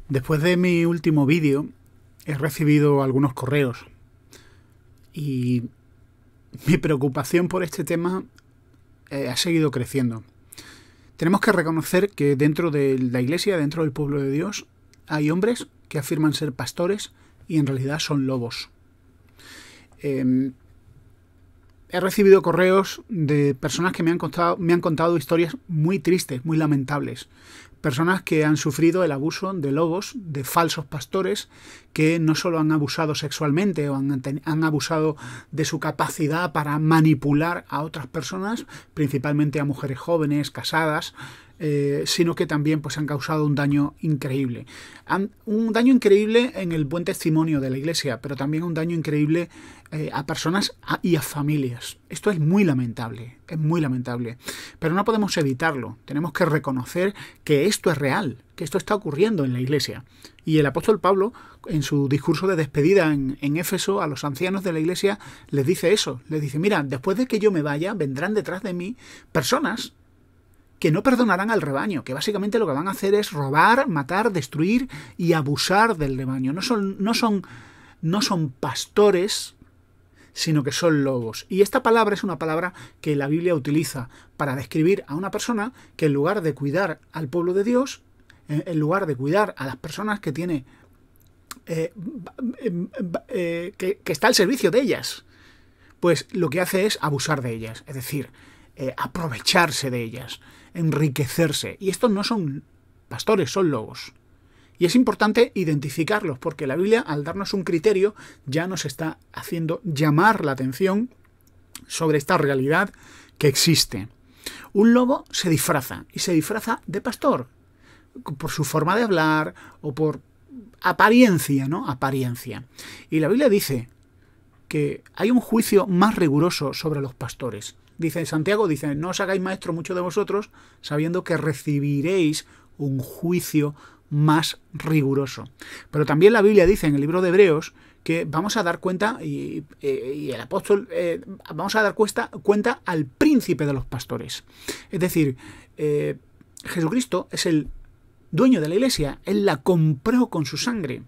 Después de mi último vídeo he recibido algunos correos y mi preocupación por este tema ha seguido creciendo. Tenemos que reconocer que dentro de la Iglesia, dentro del pueblo de Dios, hay hombres que afirman ser pastores y en realidad son lobos. He recibido correos de personas que me han contado historias muy tristes, muy lamentables. Personas que han sufrido el abuso de lobos, de falsos pastores, que no solo han abusado sexualmente o han abusado de su capacidad para manipular a otras personas, principalmente a mujeres jóvenes, casadas, sino que también pues, han causado un daño increíble. Un daño increíble en el buen testimonio de la Iglesia, pero también un daño increíble a personas y a familias. Esto es muy lamentable, pero no podemos evitarlo. Tenemos que reconocer que esto es real, que esto está ocurriendo en la Iglesia. Y el apóstol Pablo, en su discurso de despedida en Éfeso, a los ancianos de la Iglesia, les dice eso. Les dice, mira, después de que yo me vaya, vendrán detrás de mí personas que no perdonarán al rebaño, que básicamente lo que van a hacer es robar, matar, destruir y abusar del rebaño. No son pastores, sino que son lobos. Y esta palabra es una palabra que la Biblia utiliza para describir a una persona que en lugar de cuidar al pueblo de Dios, en lugar de cuidar a las personas que tiene, que está al servicio de ellas, pues lo que hace es abusar de ellas, es decir, aprovecharse de ellas, enriquecerse. Y estos no son pastores, son lobos. Y es importante identificarlos, porque la Biblia, al darnos un criterio, ya nos está haciendo llamar la atención sobre esta realidad que existe. Un lobo se disfraza, y se disfraza de pastor, por su forma de hablar o por apariencia, ¿no? Apariencia. Y la Biblia dice que hay un juicio más riguroso sobre los pastores. Dice Santiago, dice, no os hagáis maestro muchos de vosotros, sabiendo que recibiréis un juicio más riguroso. Pero también la Biblia dice en el libro de Hebreos que vamos a dar cuenta, y el apóstol, vamos a dar cuenta al príncipe de los pastores. Es decir, Jesucristo es el dueño de la Iglesia, Él la compró con su sangre.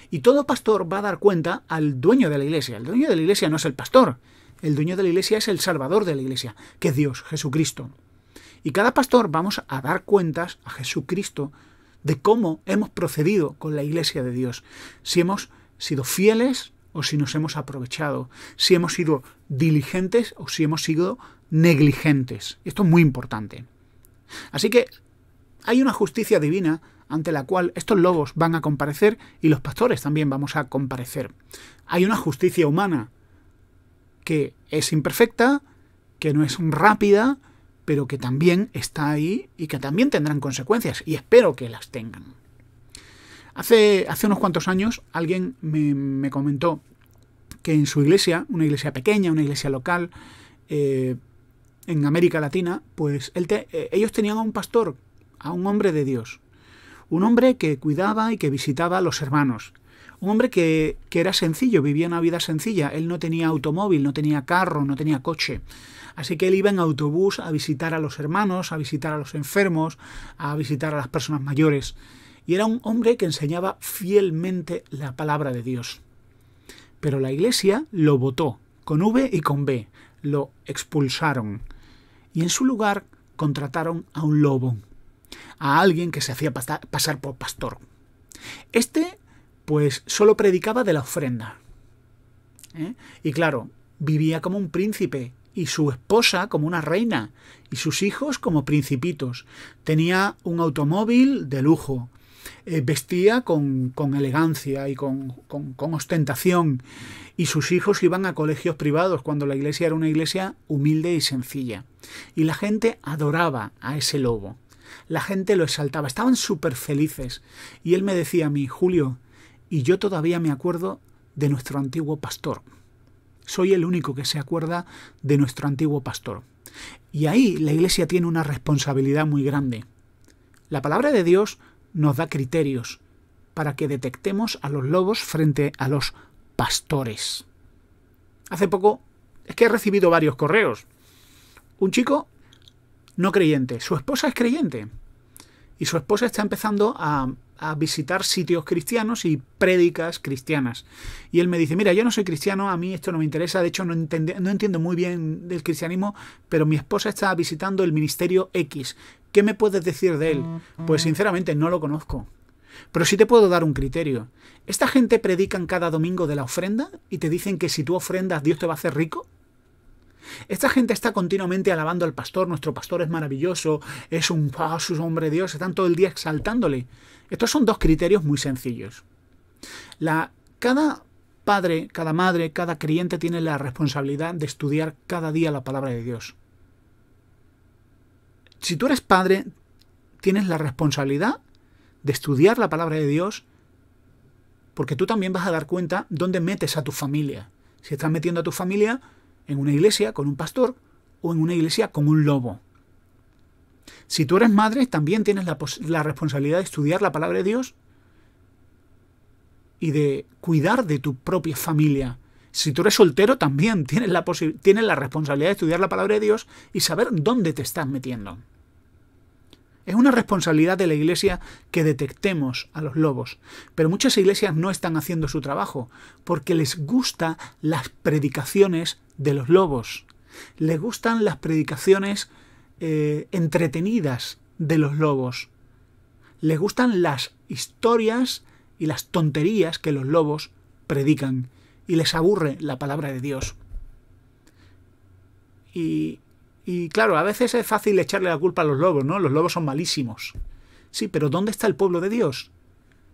Y todo pastor va a dar cuenta al dueño de la Iglesia. El dueño de la Iglesia no es el pastor. El dueño de la Iglesia es el Salvador de la Iglesia, que es Dios, Jesucristo. Y cada pastor vamos a dar cuentas a Jesucristo de cómo hemos procedido con la Iglesia de Dios. Si hemos sido fieles o si nos hemos aprovechado. Si hemos sido diligentes o si hemos sido negligentes. Esto es muy importante. Así que hay una justicia divina ante la cual estos lobos van a comparecer y los pastores también vamos a comparecer. Hay una justicia humana que es imperfecta, que no es rápida, pero que también está ahí y que también tendrán consecuencias, y espero que las tengan. Hace unos cuantos años alguien me comentó que en su iglesia, una iglesia pequeña, una iglesia local, en América Latina, pues ellos tenían a un pastor, a un hombre de Dios, un hombre que cuidaba y que visitaba a los hermanos. Un hombre que era sencillo, vivía una vida sencilla. Él no tenía automóvil, no tenía carro, no tenía coche. Así que él iba en autobús a visitar a los hermanos, a visitar a los enfermos, a visitar a las personas mayores. Y era un hombre que enseñaba fielmente la palabra de Dios. Pero la Iglesia lo votó, con V y con B. Lo expulsaron. Y en su lugar contrataron a un lobo, a alguien que se hacía pasar por pastor. Pues solo predicaba de la ofrenda. Y claro, vivía como un príncipe, y su esposa como una reina, y sus hijos como principitos. Tenía un automóvil de lujo, vestía con elegancia y con ostentación, y sus hijos iban a colegios privados cuando la iglesia era una iglesia humilde y sencilla. Y la gente adoraba a ese lobo. La gente lo exaltaba, estaban súper felices. Y él me decía a mí, Julio, y yo todavía me acuerdo de nuestro antiguo pastor. Soy el único que se acuerda de nuestro antiguo pastor. Y ahí la Iglesia tiene una responsabilidad muy grande. La palabra de Dios nos da criterios para que detectemos a los lobos frente a los pastores. Hace poco es que he recibido varios correos. Un chico no creyente, su esposa es creyente. Y su esposa está empezando a a visitar sitios cristianos y prédicas cristianas. Y él me dice, mira, yo no soy cristiano, a mí esto no me interesa, de hecho no entiendo muy bien del cristianismo, pero mi esposa está visitando el ministerio X. ¿Qué me puedes decir de él? Pues sinceramente no lo conozco. Pero sí te puedo dar un criterio. ¿Esta gente predican cada domingo de la ofrenda y te dicen que si tú ofrendas Dios te va a hacer rico? Esta gente está continuamente alabando al pastor, nuestro pastor es maravilloso, es un hombre de Dios, están todo el día exaltándole. Estos son dos criterios muy sencillos. Cada padre, cada madre, cada creyente tiene la responsabilidad de estudiar cada día la palabra de Dios. Si tú eres padre, tienes la responsabilidad de estudiar la palabra de Dios, porque tú también vas a dar cuenta dónde metes a tu familia. Si estás metiendo a tu familia en una iglesia con un pastor o en una iglesia con un lobo. Si tú eres madre, también tienes la responsabilidad de estudiar la palabra de Dios y de cuidar de tu propia familia. Si tú eres soltero, también tienes la responsabilidad de estudiar la palabra de Dios y saber dónde te estás metiendo. Es una responsabilidad de la iglesia que detectemos a los lobos, pero muchas iglesias no están haciendo su trabajo porque les gustan las predicaciones de los lobos. Les gustan las predicaciones entretenidas de los lobos. Les gustan las historias y las tonterías que los lobos predican y les aburre la palabra de Dios. Y claro, a veces es fácil echarle la culpa a los lobos, ¿no? Los lobos son malísimos. Sí, pero ¿dónde está el pueblo de Dios?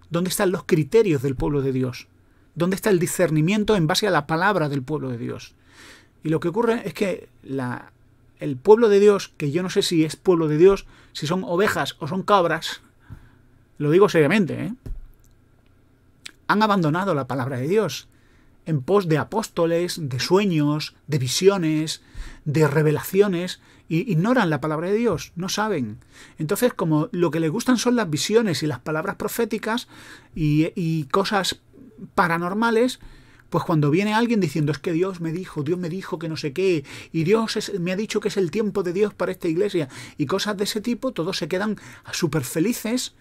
¿Dónde están los criterios del pueblo de Dios? ¿Dónde está el discernimiento en base a la palabra del pueblo de Dios? Y lo que ocurre es que el pueblo de Dios, que yo no sé si es pueblo de Dios, si son ovejas o son cabras, lo digo seriamente, han abandonado la palabra de Dios en pos de apóstoles, de sueños, de visiones, de revelaciones, y ignoran la palabra de Dios, no saben. Entonces, como lo que les gustan son las visiones y las palabras proféticas y cosas paranormales, pues cuando viene alguien diciendo es que Dios me dijo que no sé qué, y Dios me ha dicho que es el tiempo de Dios para esta iglesia, y cosas de ese tipo, todos se quedan súper felices,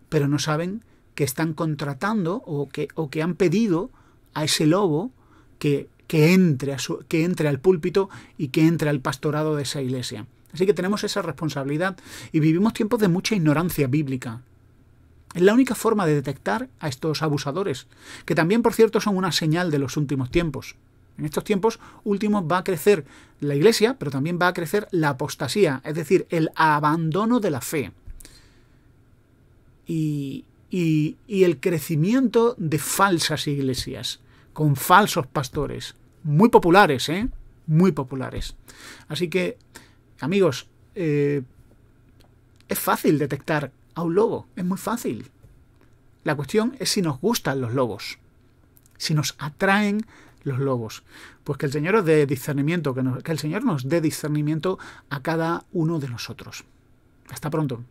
pero no saben que están contratando o que han pedido a ese lobo que entre al púlpito y que entre al pastorado de esa iglesia. Así que tenemos esa responsabilidad y vivimos tiempos de mucha ignorancia bíblica. Es la única forma de detectar a estos abusadores, que también, por cierto, son una señal de los últimos tiempos. En estos tiempos últimos va a crecer la iglesia, pero también va a crecer la apostasía, es decir, el abandono de la fe. Y el crecimiento de falsas iglesias, con falsos pastores, muy populares, muy populares. Así que, amigos, es fácil detectar a un lobo, es muy fácil. La cuestión es si nos gustan los lobos, si nos atraen los lobos. Pues que el Señor os dé discernimiento, que el Señor nos dé discernimiento a cada uno de nosotros. Hasta pronto.